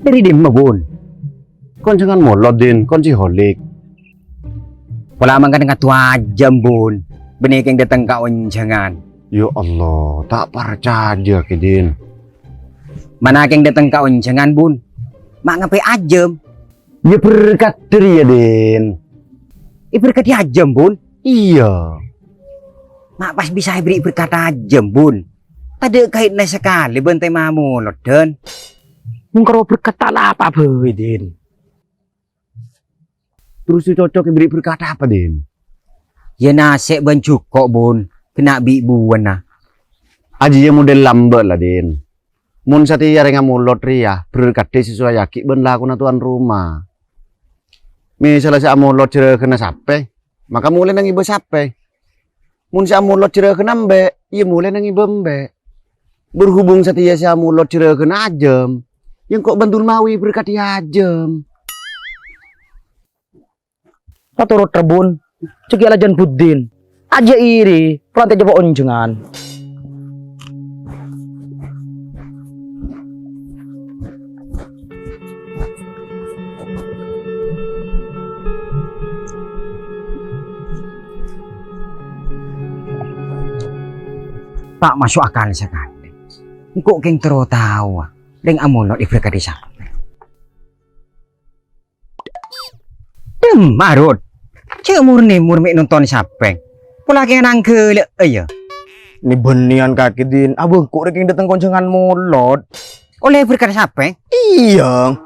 Dari dim mabun. Kon jangan molot din, kon holik. Wala man ka nga tua jambun. Benih kang datang ka jangan. Ya Allah, tak percaya ke din. Mana kang datang ka jangan bun. Mak ngapain ajem? Ya berkat dari ya din. Berkat ajem bun. Iya. Mak pas bisa beri berkata ajem bun. Tadi kaitnya sekali bentai mamu loden. Mungkaro berkata apa boy din? Terus cocok beri berkata apa din? Ya nasi banjuk kok bun. Kena buan nah. Aji yang model lambat lah din. Mun sati ya renga mulot ria berkata sesuai yaki ben laku na tuan rumah. Misalnya si amulot cere kena sape, maka mulai nang ibu sape. Mun si amulot cere kena mbe, iya mulai nang ibu mbe. Berhubung sati ya si amulot cere kena ajem, yang kok bantul mawi berkati ajem. Paturut rebun, cekiala jan budin. Aja iri, pelantai coba onjengan. Tak masuk akal sekali. Kok keng tahu deng amulot ibrika di sana. Marut. Cek murni nonton sapeng. Pula keng nangke ya. Ini benian kaki din, abang kok reking datang konjangan mulot. Oleh ibrika di sapeng. Iya.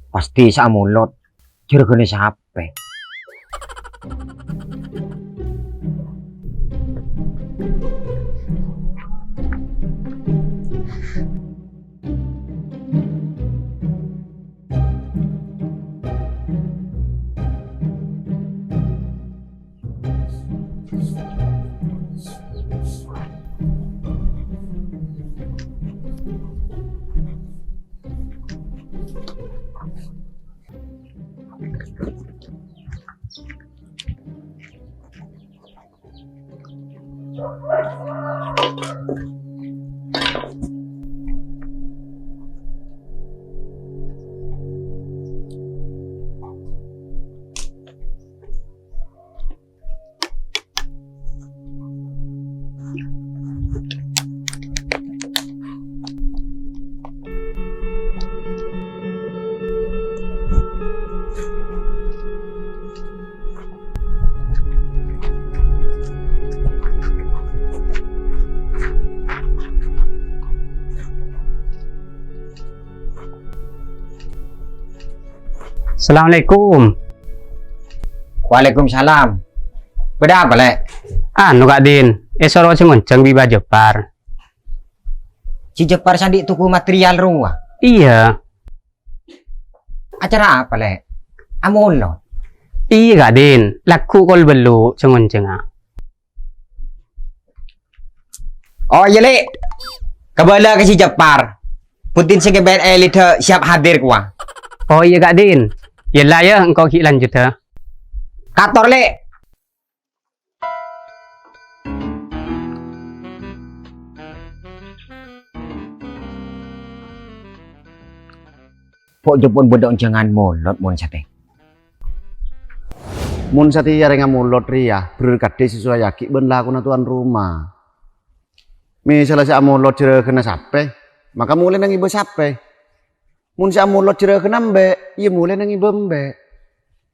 Pasti sa mulot. Jurugane sape. Assalamualaikum. Waalaikumsalam. Beda apa lek? Anu Kak Din, esoro sing ngonceng biba Jepar. Si Jepar sandi tuku material rumah. Iya. Acara apa lek? Amulot. Iya Kak Din, laku kol belu sing ngonceng ah. Oh iya lek. Kebala ke si Jepar. Putin sing kebet elit siap hadir kuah. Oh iya Kak Din. Yalah ya, engkau ki lanjut ha. Kator lek. Pok jepun bedok jangan mulot mun sate. Mun sati ya renga mulot ria berkata sesuai yaki ben laku na tuan rumah. Misalnya si amulot cere kena sape, maka mulai nang ibu sape. Mun si amulot cere kena mbe, iya mulai nang ibu mbe.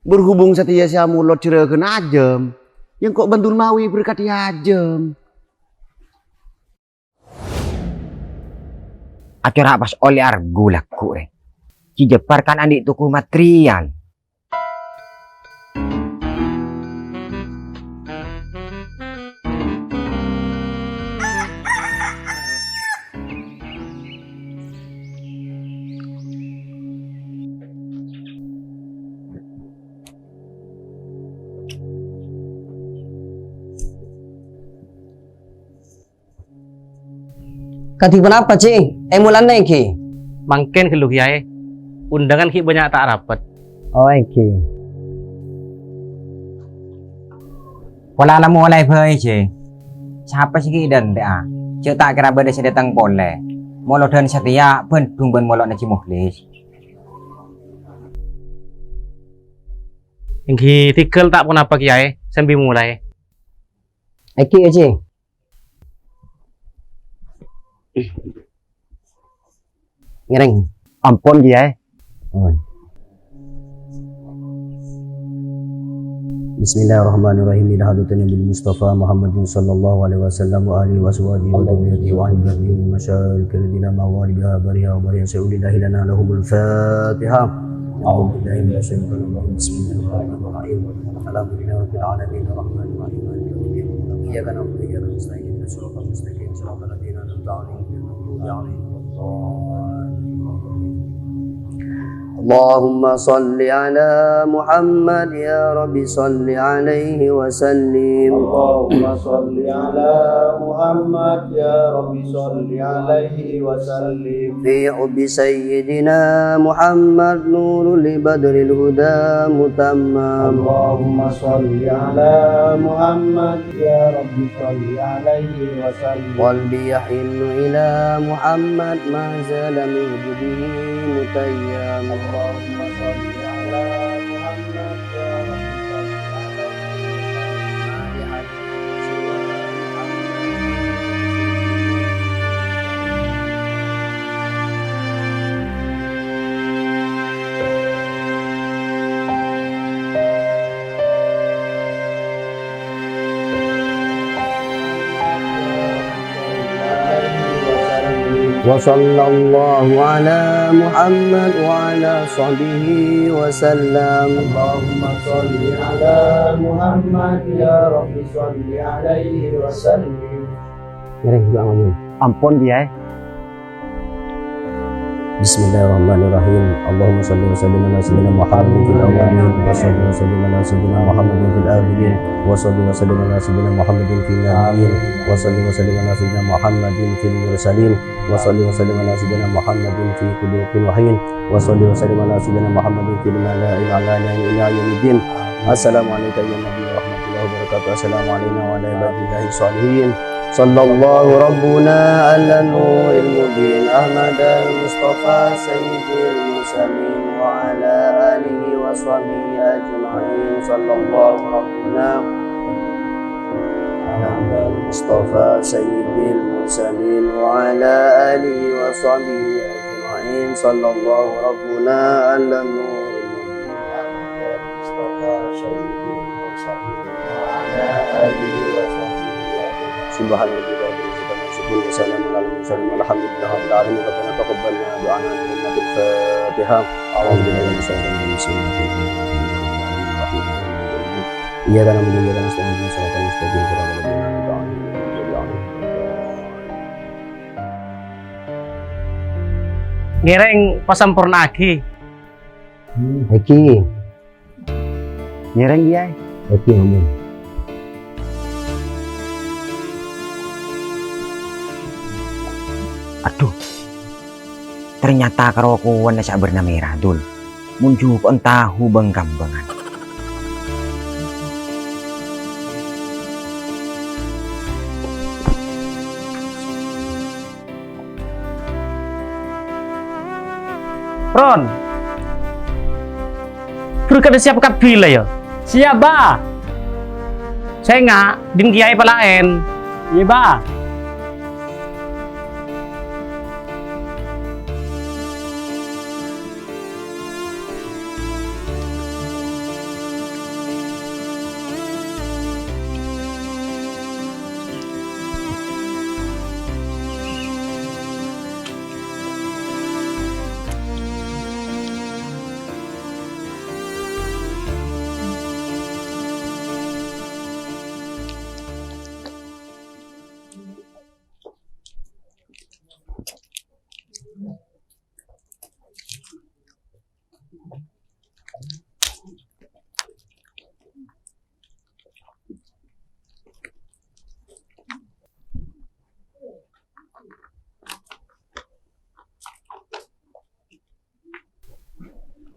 Berhubung setia si amulot cere kena ajem, yang kok bantul mawi berkati ajem. Acara pas oleh argu laku Si Jepar kan adik tuku material. Katipan apa cing? Emulan na ki? Mangken ke lu kiai. Undangan ki banyak tak rapat. Oh, iki. Pola lah mulai phơi chứ. Siapa sih kidan deh ah. Cek tak kira beda saya datang boleh. Molo dan setia pun tungguan molo na cimuhlis. Ingki tikel tak pun apa kiai, sambil mulai. Iki aja. Ngereng. Ampun Kiai. Oh. Bismillahirrahmanirrahim. Ila hadratin Nabi Mustafa Muhammadin sallallahu alaihi wasallam wa alihi wa sahbihi wa dzurriyyatihi wa ahlihi min masyarikil dina magharibiha bariha wa bariha sa'ulillahi lana lahumul Fatihah. A'udzu billahi minasy syaithanir rajim. Bismillahirrahmanirrahim. Alhamdulillahi rabbil alamin arrahmanir rahim maliki yaumiddin. Iyyaka na'budu wa iyyaka nasta'in ihdinas siratal mustaqim siratal ladzina an'amta 'alaihim ghairil maghdubi 'alaihim waladdallin. اللهم صل على محمد يا رب صل عليه وسلم اللهم صل على محمد يا رب صل عليه وسلم في حب سيدنا محمد نور لبدر الهدى متمم اللهم صل على محمد يا رب صل عليه وسلم قلبي يحن إلى محمد ما زال من به متيم اللهم صل على محمد يا رب صل وصلى الله على محمد وعلى صحبه وسلم اللهم صل على محمد يا رب صل عليه وسلم Ngereng juga ngomong. Ampun Kiai. Bismillahirrahmanirrahim. Allahumma salli wa sallim ala sayyidina Muhammadin fil awwalin wa salli wa sallim ala sayyidina Muhammadin fil akhirin wa salli wa sallim ala sayyidina Muhammadin fil nabiyyin wa salli wa sallim ala sayyidina Muhammadin fil mursalin wa salli wa sallim ala sayyidina Muhammadin fi qulubil wahyin wa salli wa sallim ala sayyidina Muhammadin fil mala'il a'la ila yaumiddin. Assalamualaikum warahmatullahi wabarakatuh. Assalamu alayna wa ala ibadillahi sholihin. Sallallahu Rabbuna ala nuril mubin Ahmad al-Mustafa Sayyidil Mursalin wa ala alihi wa sahbihi ajma'in. Sallallahu Rabbuna ala al-Mustafa Sayyidil Mursalin wa ala alihi wa sahbihi ajma'in. Sallallahu Rabbuna ala nuril mubin Ahmad al-Mustafa Sayyidil Mursalin wa ala alihi wa sahbihi. Subhanallah wa salamun ala al-mursalin walhamdulillahi rabbil alamin. Rabbana taqabbal du'ana innaka al-Fatihah. A'udzu billahi minasyaitonir rajim. Bismillahirrahmanirrahim. Iyyaka na'budu wa iyyaka nasta'in ihdinas siratal mustaqim siratal ladzina an'amta 'alaihim. Ngereng pasampurna lagi. Eki, Ngereng Kiai. Eki ngomong. Aduh. Ternyata karo kuwan na siya bernama Radul. Munjuk on tahu bangkambangan. Ron. Berkata siap kat bila ya? Siap, Ba. Saya nggak din kiai palaen. Iya, Ba.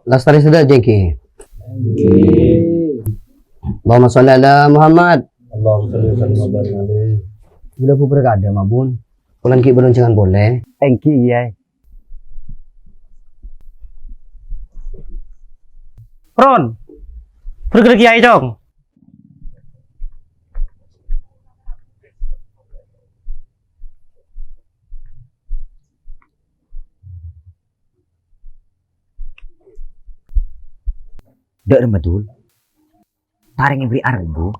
Lestari sudah jengki. Allahumma sholli ala Muhammad. Allahumma salli wa sallim wa barik alaihi. Udah bu berkada mabun. Kulan ki beroncengan boleh. Engki iya. Ron, pergi ke kiai dong. Dek betul. Taring beri arbu.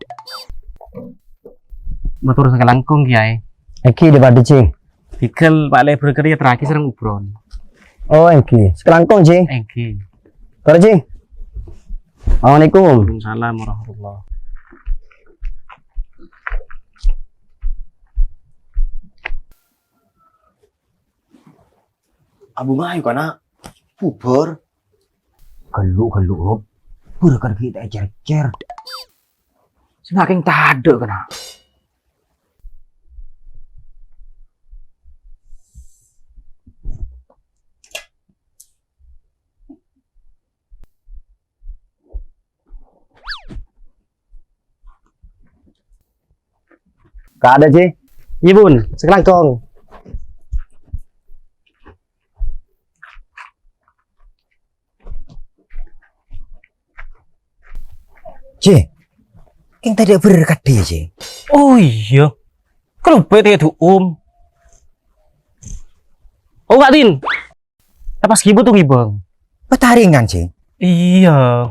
Matur sekelangkung kiai. Eki di badi cing. Pikal Pak Le berkerja terakhir serang ubron. Oh eki. Sekelangkong cing. Engki. Karo cing. Assalamualaikum. Waalaikumsalam warahmatullah. Abu ngayu kana. Puber. Geluk. Pura kita cer. Semakin tak ada kena. Gak ada cing. Iya bun. Sekelangkong. Cik, yang tadi berkat dia cik. Oh iya. Kalau bete itu Oh Kak Din. Pas gibu tuh gibang. Petaringan cik. Iya.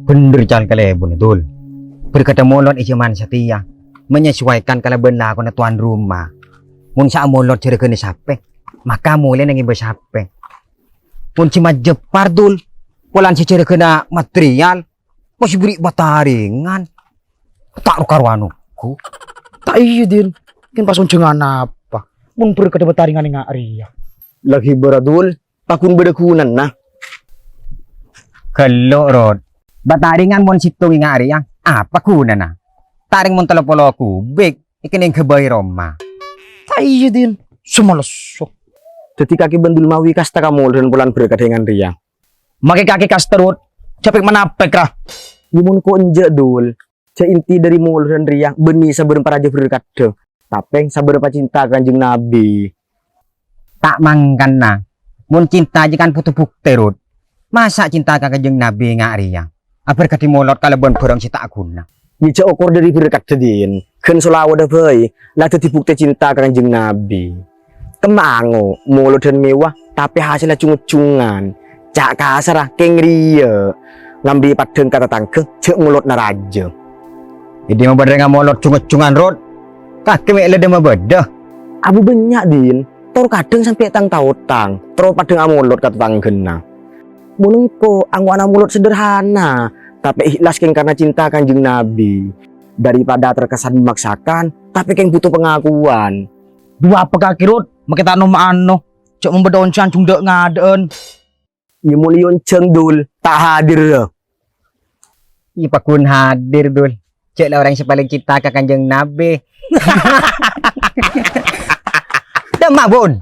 Bener jalan kalebun betul. Berkata molot ijaman setia. Menyesuaikan kalau benar kena tuan rumah. Mun sa molot ciri kena sape. Maka mulai nangi bersape. Mun cuma jepar dul. Walan si ciri kena material. Masih beri bataringan. Tak rukarwanu. Tak iya din. Kan pas uncengan apa? Mun berkata betaringan nga Arya. Lagi beradul. Pakun bedakunan nah. Kalau rod. Bataringan mon situng nga ari yang. Apa kuna na? Taring mon talopolo ku. Big. Ikin yung kabay Roma. Tak iya din. Sumalasok. Jadi kaki bandul mawi kasta kamu dan bulan berkat dengan Ria. Maki kaki kasterut. Capek manapek rah. Imun ko enje dul. Ca inti dari mul dan Ria. Beni sabar paraja berkat de. Tapi sabar cinta kanjeng Nabi. Tak mangkan na. Mun cinta aja kan putu bukti rod. Masa cinta ka kanjeng Nabi nga ari yang. Abar kati molot kalabon perang si tak guna. Ica okor dari berkat din. Ken solawa dah bay. Lah tadi bukti cinta kanjeng Nabi. Kemango, mulut dan mewah, tapi hasilnya cungut-cungan. Cak kasar keng Ria. Ngambil padeng kata tangke, cek mulut naraja. Jadi mau badai molot cungut-cungan rod. Kaki mek lede mau bedah. Abu banyak din. Tor kadang sampai tang tautang. Terus padeng amulot kata tanggena. Munungko angwana mulut sederhana, tapi ikhlas keng karena cinta kanjeng Nabi. Daripada terkesan memaksakan, tapi keng butuh pengakuan. Dua apa kaki rut? Makita ano maano. Cok membedon cancung dek ngaden. Ya mulion ceng dul, tak hadir. Ipakun hadir dul. Cek lah orang yang paling cinta ka kanjeng Nabi. Demak bun.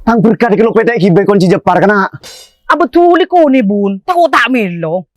Tang berkat kalau petek hibe kunci Jepar kena. Aba tuli ko ni bun. Tako tak milo.